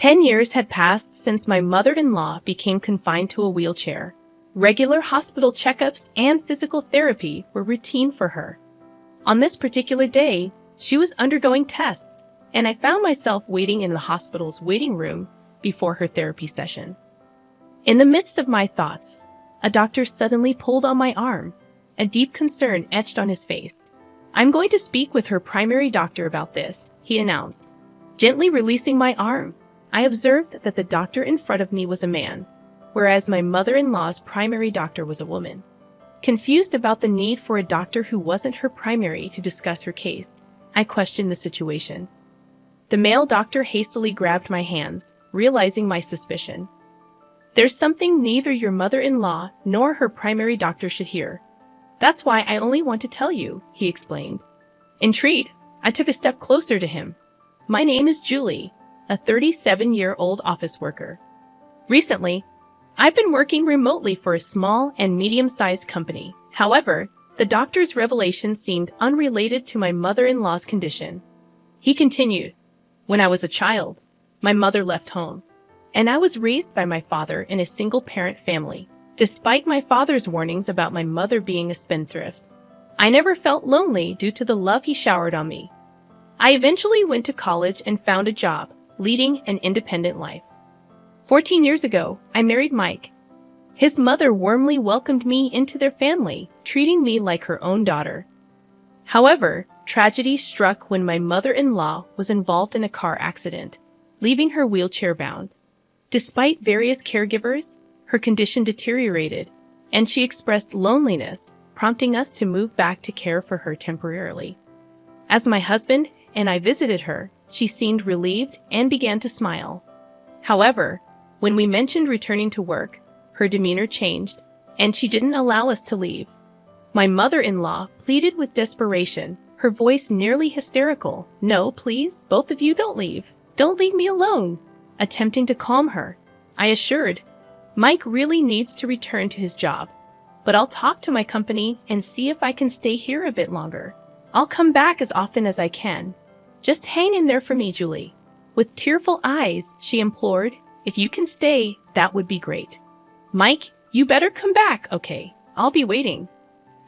10 years had passed since my mother-in-law became confined to a wheelchair. Regular hospital checkups and physical therapy were routine for her. On this particular day, she was undergoing tests, and I found myself waiting in the hospital's waiting room before her therapy session. In the midst of my thoughts, a doctor suddenly pulled on my arm, a deep concern etched on his face. "I'm going to speak with her primary doctor about this," he announced. Gently releasing my arm, I observed that the doctor in front of me was a man, whereas my mother-in-law's primary doctor was a woman. Confused about the need for a doctor who wasn't her primary to discuss her case, I questioned the situation. The male doctor hastily grabbed my hands, realizing my suspicion. "There's something neither your mother-in-law nor her primary doctor should hear. That's why I only want to tell you," he explained. Intrigued, I took a step closer to him. "My name is Julie, a 37-year-old office worker. Recently, I've been working remotely for a small and medium-sized company. However, the doctor's revelation seemed unrelated to my mother-in-law's condition." He continued, "When I was a child, my mother left home, and I was raised by my father in a single-parent family. Despite my father's warnings about my mother being a spendthrift, I never felt lonely due to the love he showered on me. I eventually went to college and found a job, leading an independent life. 14 years ago, I married Mike. His mother warmly welcomed me into their family, treating me like her own daughter. However, tragedy struck when my mother-in-law was involved in a car accident, leaving her wheelchair-bound. Despite various caregivers, her condition deteriorated, and she expressed loneliness, prompting us to move back to care for her temporarily. As my husband and I visited her, she seemed relieved and began to smile. However, when we mentioned returning to work, her demeanor changed, and she didn't allow us to leave. My mother-in-law pleaded with desperation, her voice nearly hysterical. "No, please, both of you don't leave. Don't leave me alone." Attempting to calm her, I assured, "Mike really needs to return to his job, but I'll talk to my company and see if I can stay here a bit longer. I'll come back as often as I can. Just hang in there for me, Julie." With tearful eyes, she implored, "If you can stay, that would be great. Mike, you better come back, okay? I'll be waiting."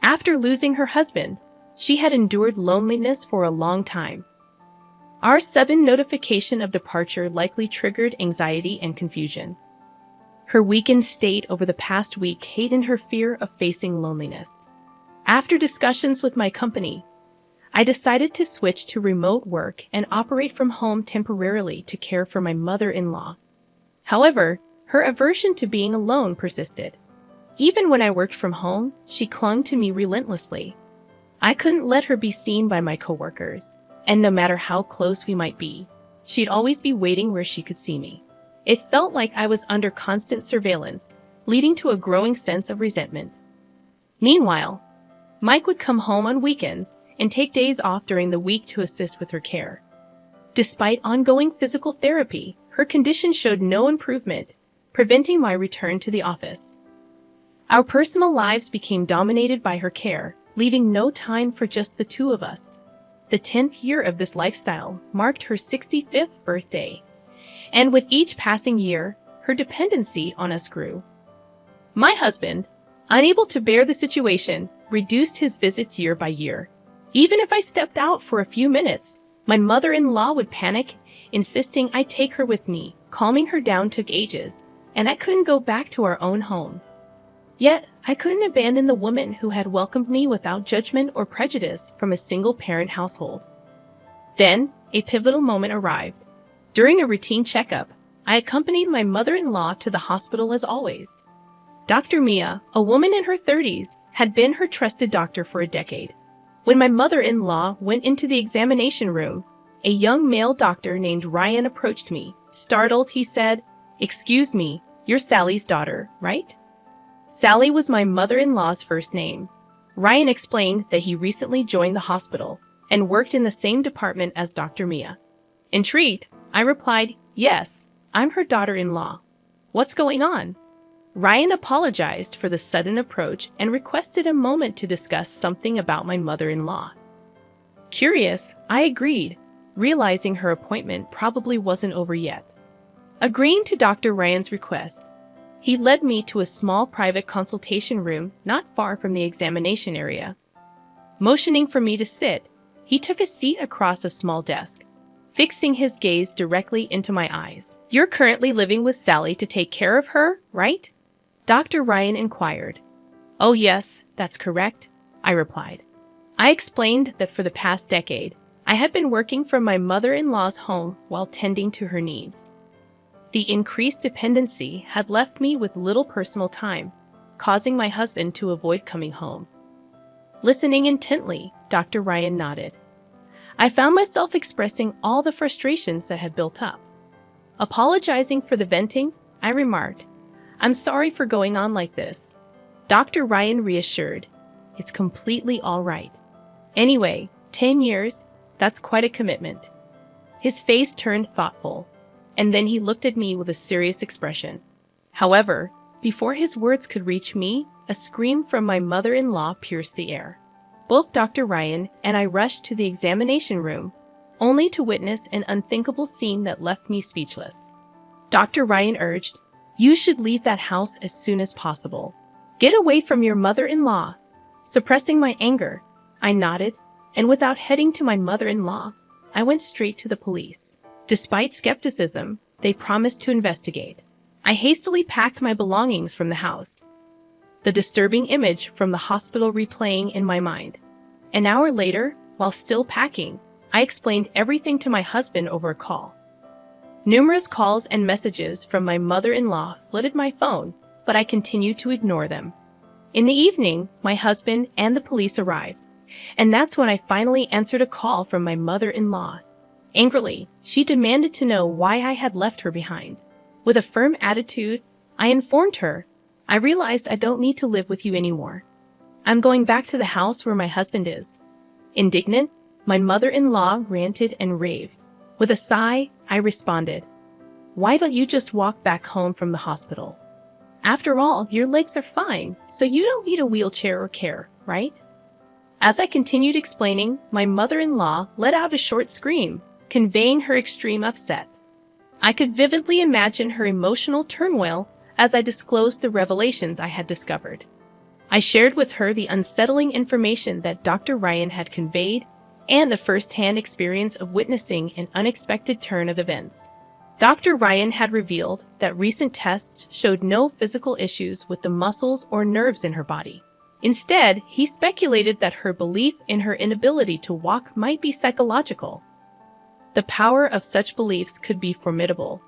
After losing her husband, she had endured loneliness for a long time. Our sudden notification of departure likely triggered anxiety and confusion. Her weakened state over the past week heightened her fear of facing loneliness. After discussions with my company, I decided to switch to remote work and operate from home temporarily to care for my mother-in-law. However, her aversion to being alone persisted. Even when I worked from home, she clung to me relentlessly. I couldn't let her be seen by my coworkers, and no matter how close we might be, she'd always be waiting where she could see me. It felt like I was under constant surveillance, leading to a growing sense of resentment. Meanwhile, Mike would come home on weekends and take days off during the week to assist with her care. Despite ongoing physical therapy, her condition showed no improvement, preventing my return to the office. Our personal lives became dominated by her care, leaving no time for just the two of us. The 10th year of this lifestyle marked her 65th birthday, and with each passing year, her dependency on us grew. My husband, unable to bear the situation, reduced his visits year by year. Even if I stepped out for a few minutes, my mother-in-law would panic, insisting I take her with me. Calming her down took ages, and I couldn't go back to our own home. Yet, I couldn't abandon the woman who had welcomed me without judgment or prejudice from a single-parent household. Then, a pivotal moment arrived. During a routine checkup, I accompanied my mother-in-law to the hospital as always. Dr. Mia, a woman in her 30s, had been her trusted doctor for a decade. When my mother-in-law went into the examination room, a young male doctor named Ryan approached me. Startled, he said, "Excuse me, you're Sally's daughter, right?" Sally was my mother-in-law's first name. Ryan explained that he recently joined the hospital and worked in the same department as Dr. Mia. Intrigued, I replied, "Yes, I'm her daughter-in-law. What's going on?" Ryan apologized for the sudden approach and requested a moment to discuss something about my mother-in-law. Curious, I agreed, realizing her appointment probably wasn't over yet. Agreeing to Dr. Ryan's request, he led me to a small private consultation room not far from the examination area. Motioning for me to sit, he took a seat across a small desk, fixing his gaze directly into my eyes. "You're currently living with Sally to take care of her, right?" Dr. Ryan inquired. "Oh yes, that's correct," I replied. I explained that for the past decade, I had been working from my mother-in-law's home while tending to her needs. The increased dependency had left me with little personal time, causing my husband to avoid coming home. Listening intently, Dr. Ryan nodded. I found myself expressing all the frustrations that had built up. Apologizing for the venting, I remarked, "I'm sorry for going on like this." Dr. Ryan reassured, "It's completely all right. Anyway, 10 years, that's quite a commitment." His face turned thoughtful, and then he looked at me with a serious expression. However, before his words could reach me, a scream from my mother-in-law pierced the air. Both Dr. Ryan and I rushed to the examination room, only to witness an unthinkable scene that left me speechless. Dr. Ryan urged, "You should leave that house as soon as possible. Get away from your mother-in-law." Suppressing my anger, I nodded, and without heading to my mother-in-law, I went straight to the police. Despite skepticism, they promised to investigate. I hastily packed my belongings from the house, the disturbing image from the hospital replaying in my mind. An hour later, while still packing, I explained everything to my husband over a call. Numerous calls and messages from my mother-in-law flooded my phone, but I continued to ignore them. In the evening, my husband and the police arrived, and that's when I finally answered a call from my mother-in-law. Angrily, she demanded to know why I had left her behind. With a firm attitude, I informed her, "I realized I don't need to live with you anymore. I'm going back to the house where my husband is." Indignant, my mother-in-law ranted and raved. With a sigh, I responded, "Why don't you just walk back home from the hospital? After all, your legs are fine, so you don't need a wheelchair or care, right?" As I continued explaining, my mother-in-law let out a short scream, conveying her extreme upset. I could vividly imagine her emotional turmoil as I disclosed the revelations I had discovered. I shared with her the unsettling information that Dr. Ryan had conveyed and the first-hand experience of witnessing an unexpected turn of events. Dr. Ryan had revealed that recent tests showed no physical issues with the muscles or nerves in her body. Instead, he speculated that her belief in her inability to walk might be psychological. The power of such beliefs could be formidable,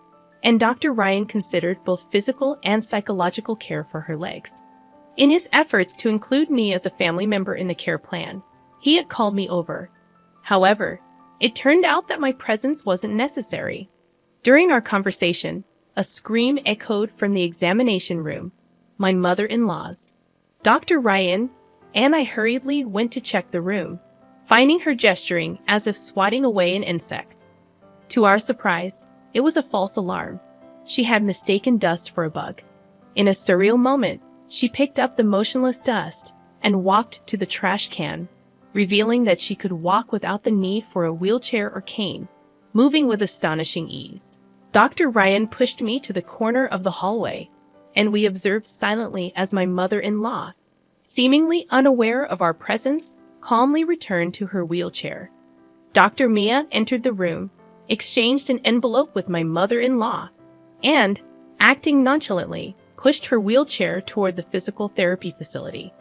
and Dr. Ryan considered both physical and psychological care for her legs. In his efforts to include me as a family member in the care plan, he had called me over. However, it turned out that my presence wasn't necessary. During our conversation, a scream echoed from the examination room, my mother-in-law's. Dr. Ryan and I hurriedly went to check the room, finding her gesturing as if swatting away an insect. To our surprise, it was a false alarm. She had mistaken dust for a bug. In a surreal moment, she picked up the motionless dust and walked to the trash can, revealing that she could walk without the need for a wheelchair or cane, moving with astonishing ease. Dr. Ryan pushed me to the corner of the hallway, and we observed silently as my mother-in-law, seemingly unaware of our presence, calmly returned to her wheelchair. Dr. Mia entered the room, exchanged an envelope with my mother-in-law, and, acting nonchalantly, pushed her wheelchair toward the physical therapy facility.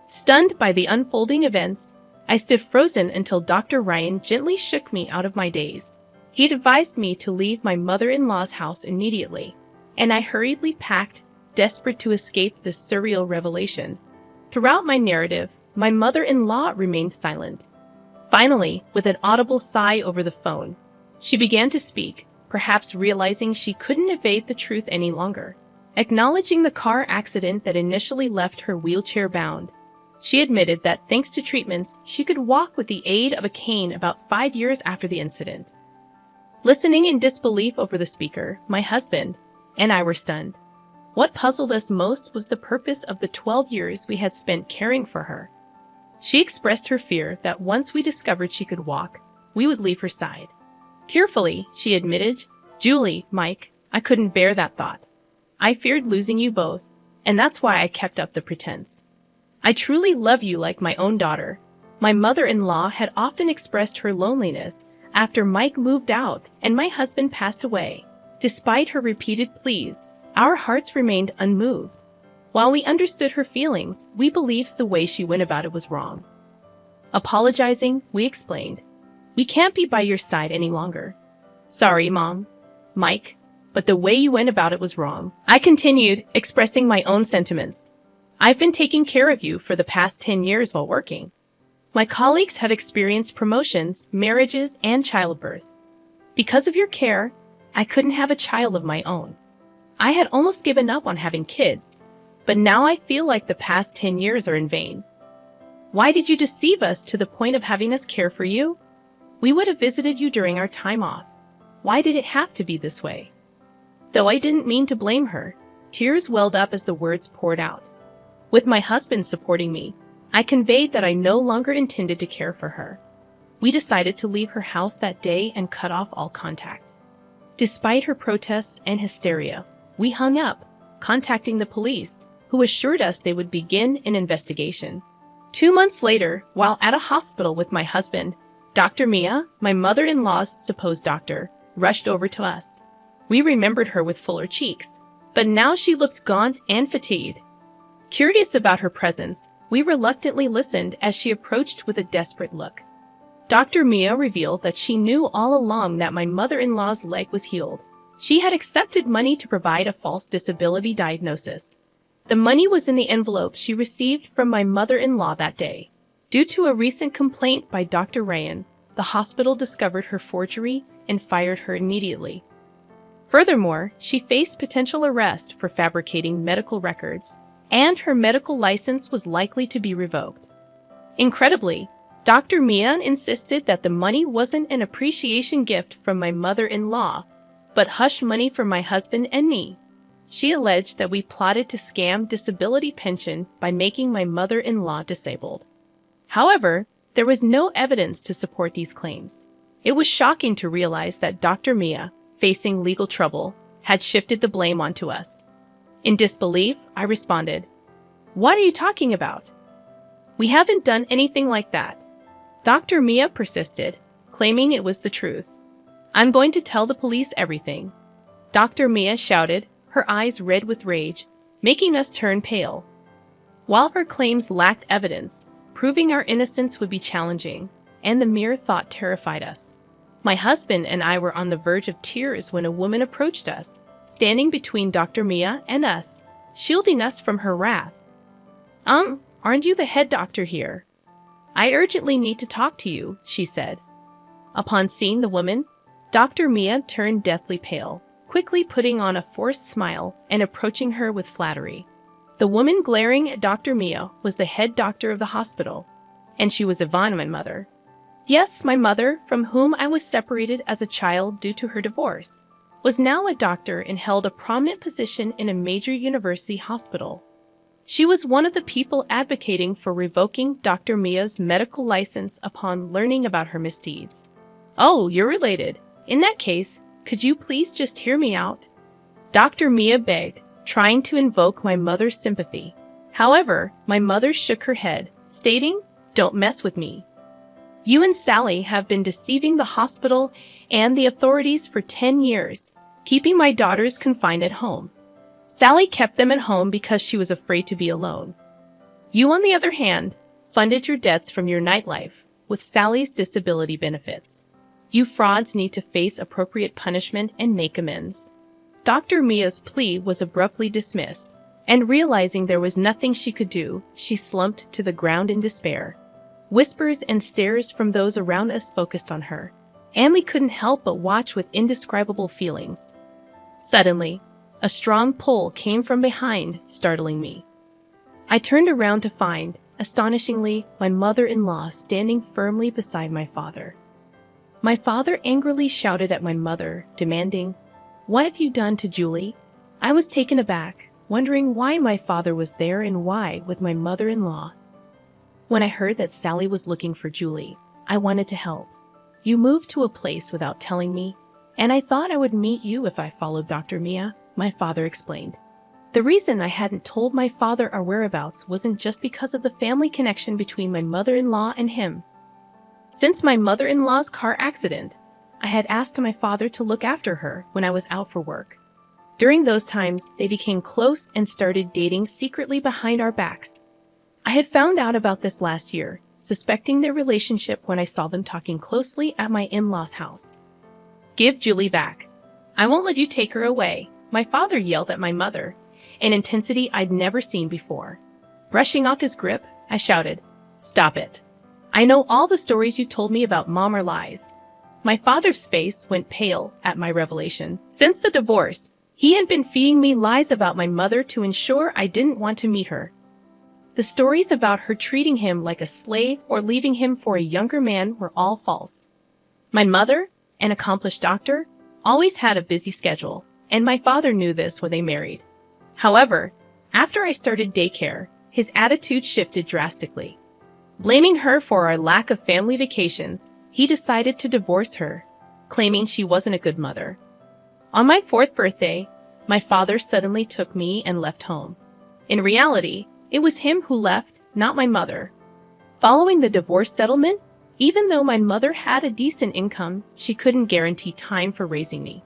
Stunned by the unfolding events, I stood frozen until Dr. Ryan gently shook me out of my daze. He had advised me to leave my mother-in-law's house immediately, and I hurriedly packed, desperate to escape this surreal revelation. Throughout my narrative, my mother-in-law remained silent. Finally, with an audible sigh over the phone, she began to speak, perhaps realizing she couldn't evade the truth any longer. Acknowledging the car accident that initially left her wheelchair-bound, she admitted that thanks to treatments, she could walk with the aid of a cane about 5 years after the incident. Listening in disbelief over the speaker, my husband and I were stunned. What puzzled us most was the purpose of the 12 years we had spent caring for her. She expressed her fear that once we discovered she could walk, we would leave her side. Tearfully, she admitted, "Julie, Mike, I couldn't bear that thought. I feared losing you both, and that's why I kept up the pretense. I truly love you like my own daughter. My mother-in-law had often expressed her loneliness after Mike moved out and my husband passed away. Despite her repeated pleas, our hearts remained unmoved. While we understood her feelings, we believed the way she went about it was wrong. Apologizing, we explained, "We can't be by your side any longer. Sorry, Mom, Mike, but the way you went about it was wrong." I continued, expressing my own sentiments. "I've been taking care of you for the past 10 years while working. My colleagues have experienced promotions, marriages, and childbirth. Because of your care, I couldn't have a child of my own. I had almost given up on having kids, but now I feel like the past 10 years are in vain. Why did you deceive us to the point of having us care for you? We would have visited you during our time off. Why did it have to be this way?" Though I didn't mean to blame her, tears welled up as the words poured out. With my husband supporting me, I conveyed that I no longer intended to care for her. We decided to leave her house that day and cut off all contact. Despite her protests and hysteria, we hung up, contacting the police, who assured us they would begin an investigation. 2 months later, while at a hospital with my husband, Dr. Mia, my mother-in-law's supposed doctor, rushed over to us. We remembered her with fuller cheeks, but now she looked gaunt and fatigued. Curious about her presence, we reluctantly listened as she approached with a desperate look. Dr. Mia revealed that she knew all along that my mother-in-law's leg was healed. She had accepted money to provide a false disability diagnosis. The money was in the envelope she received from my mother-in-law that day. Due to a recent complaint by Dr. Ryan, the hospital discovered her forgery and fired her immediately. Furthermore, she faced potential arrest for fabricating medical records, and her medical license was likely to be revoked. Incredibly, Dr. Mia insisted that the money wasn't an appreciation gift from my mother-in-law, but hush money from my husband and me. She alleged that we plotted to scam disability pension by making my mother-in-law disabled. However, there was no evidence to support these claims. It was shocking to realize that Dr. Mia, facing legal trouble, had shifted the blame onto us. In disbelief, I responded, "What are you talking about? We haven't done anything like that." Dr. Mia persisted, claiming it was the truth. "I'm going to tell the police everything," Dr. Mia shouted, her eyes red with rage, making us turn pale. While her claims lacked evidence, proving our innocence would be challenging, and the mere thought terrified us. My husband and I were on the verge of tears when a woman approached us, standing between Dr. Mia and us, shielding us from her wrath. Aren't you the head doctor here? I urgently need to talk to you," she said. Upon seeing the woman, Dr. Mia turned deathly pale, quickly putting on a forced smile and approaching her with flattery. The woman glaring at Dr. Mia was the head doctor of the hospital, and she was Yvonne, my mother. Yes, my mother, from whom I was separated as a child due to her divorce, was now a doctor and held a prominent position in a major university hospital. She was one of the people advocating for revoking Dr. Mia's medical license upon learning about her misdeeds. "Oh, you're related. In that case, could you please just hear me out?" Dr. Mia begged, trying to invoke my mother's sympathy. However, my mother shook her head, stating, "Don't mess with me. You and Sally have been deceiving the hospital and the authorities for 10 years, keeping my daughters confined at home. Sally kept them at home because she was afraid to be alone. You, on the other hand, funded your debts from your nightlife with Sally's disability benefits. You frauds need to face appropriate punishment and make amends." Dr. Mia's plea was abruptly dismissed, and realizing there was nothing she could do, she slumped to the ground in despair. Whispers and stares from those around us focused on her, and we couldn't help but watch with indescribable feelings. Suddenly, a strong pull came from behind, startling me. I turned around to find, astonishingly, my mother-in-law standing firmly beside my father. My father angrily shouted at my mother, demanding, "What have you done to Julie?" I was taken aback, wondering why my father was there and why with my mother-in-law. When I heard that Sally was looking for Julie, I wanted to help. "You moved to a place without telling me, And I thought I would meet you if I followed Dr. Mia, my father explained. The reason I hadn't told my father our whereabouts wasn't just because of the family connection between my mother-in-law and him. Since my mother-in-law's car accident, I had asked my father to look after her when I was out for work. During those times, they became close and started dating secretly behind our backs. I had found out about this last year, suspecting their relationship when I saw them talking closely at my in-laws' house. "Give Julie back. I won't let you take her away," my father yelled at my mother, an intensity I'd never seen before. Brushing off his grip, I shouted, "Stop it. I know all the stories you told me about Mom are lies." My father's face went pale at my revelation. Since the divorce, he had been feeding me lies about my mother to ensure I didn't want to meet her. The stories about her treating him like a slave or leaving him for a younger man were all false. My mother, an accomplished doctor, always had a busy schedule, and my father knew this when they married. However, after I started daycare, his attitude shifted drastically. Blaming her for our lack of family vacations, he decided to divorce her, claiming she wasn't a good mother. On my 4th birthday, my father suddenly took me and left home. In reality, it was him who left, not my mother. Following the divorce settlement, even though my mother had a decent income, she couldn't guarantee time for raising me.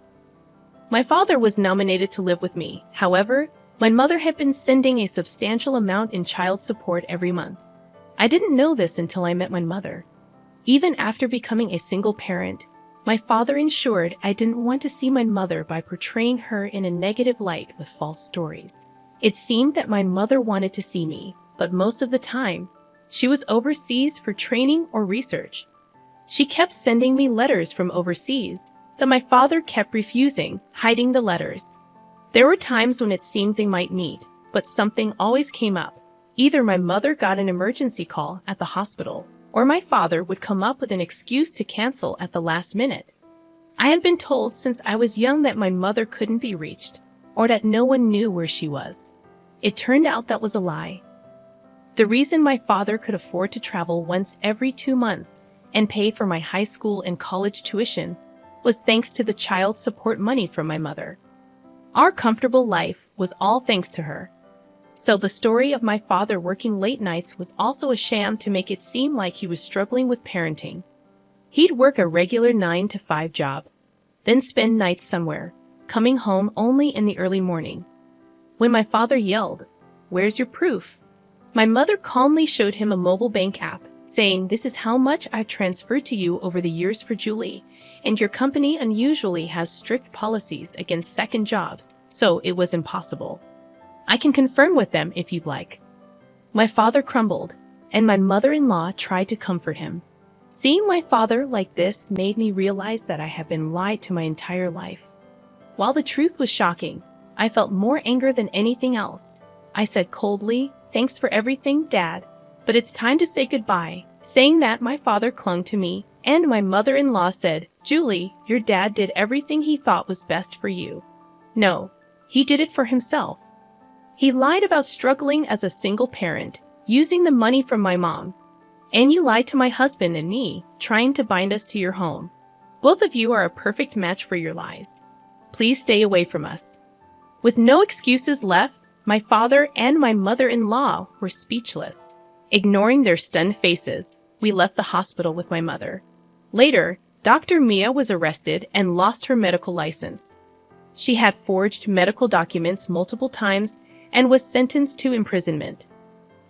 My father was nominated to live with me. However, my mother had been sending a substantial amount in child support every month. I didn't know this until I met my mother. Even after becoming a single parent, my father ensured I didn't want to see my mother by portraying her in a negative light with false stories. It seemed that my mother wanted to see me, but most of the time, she was overseas for training or research. She kept sending me letters from overseas that my father kept refusing, hiding the letters. There were times when it seemed they might meet, but something always came up. Either my mother got an emergency call at the hospital, or my father would come up with an excuse to cancel at the last minute. I had been told since I was young that my mother couldn't be reached, or that no one knew where she was. It turned out that was a lie. The reason my father could afford to travel once every 2 months and pay for my high school and college tuition was thanks to the child support money from my mother. Our comfortable life was all thanks to her. So the story of my father working late nights was also a sham to make it seem like he was struggling with parenting. He'd work a regular 9-to-5 job, then spend nights somewhere, coming home only in the early morning. When my father yelled, "Where's your proof?" my mother calmly showed him a mobile bank app, saying, "This is how much I've transferred to you over the years for Julie, and your company unusually has strict policies against second jobs, so it was impossible. I can confirm with them if you'd like." My father crumbled, and my mother-in-law tried to comfort him. Seeing my father like this made me realize that I had been lied to my entire life. While the truth was shocking, I felt more anger than anything else. I said coldly, "Thanks for everything, Dad, but it's time to say goodbye." Saying that, my father clung to me, and my mother-in-law said, "Julie, your dad did everything he thought was best for you." No, he did it for himself. He lied about struggling as a single parent, using the money from my mom. And you lied to my husband and me, trying to bind us to your home. Both of you are a perfect match for your lies. Please stay away from us. With no excuses left, my father and my mother-in-law were speechless. Ignoring their stunned faces, we left the hospital with my mother. Later, Dr. Mia was arrested and lost her medical license. She had forged medical documents multiple times and was sentenced to imprisonment.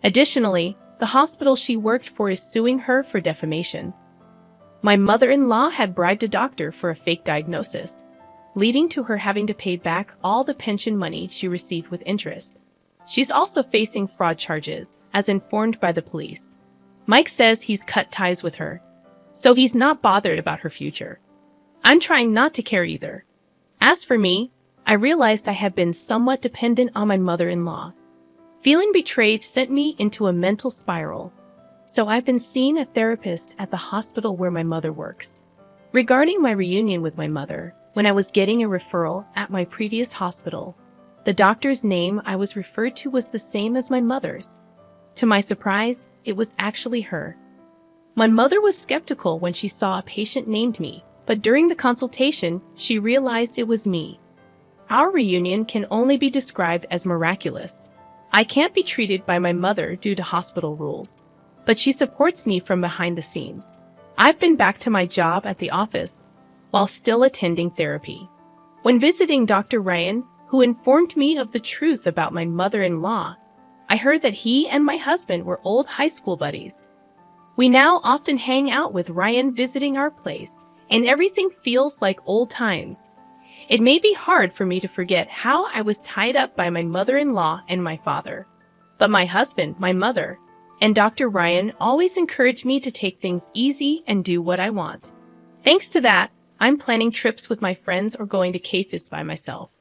Additionally, the hospital she worked for is suing her for defamation. My mother-in-law had bribed a doctor for a fake diagnosis, leading to her having to pay back all the pension money she received with interest. She's also facing fraud charges, as informed by the police. Mike says he's cut ties with her, so he's not bothered about her future. I'm trying not to care either. As for me, I realized I had been somewhat dependent on my mother-in-law. Feeling betrayed sent me into a mental spiral, so I've been seeing a therapist at the hospital where my mother works. Regarding my reunion with my mother, when I was getting a referral at my previous hospital, the doctor's name I was referred to was the same as my mother's. To my surprise, it was actually her. My mother was skeptical when she saw a patient named me, but during the consultation, she realized it was me. Our reunion can only be described as miraculous. I can't be treated by my mother due to hospital rules, but she supports me from behind the scenes. I've been back to my job at the office while still attending therapy. When visiting Dr. Ryan, who informed me of the truth about my mother-in-law, I heard that he and my husband were old high school buddies. We now often hang out with Ryan visiting our place, and everything feels like old times. It may be hard for me to forget how I was tied up by my mother-in-law and my father. But my husband, my mother, and Dr. Ryan always encourage me to take things easy and do what I want. Thanks to that, I'm planning trips with my friends or going to cafes by myself.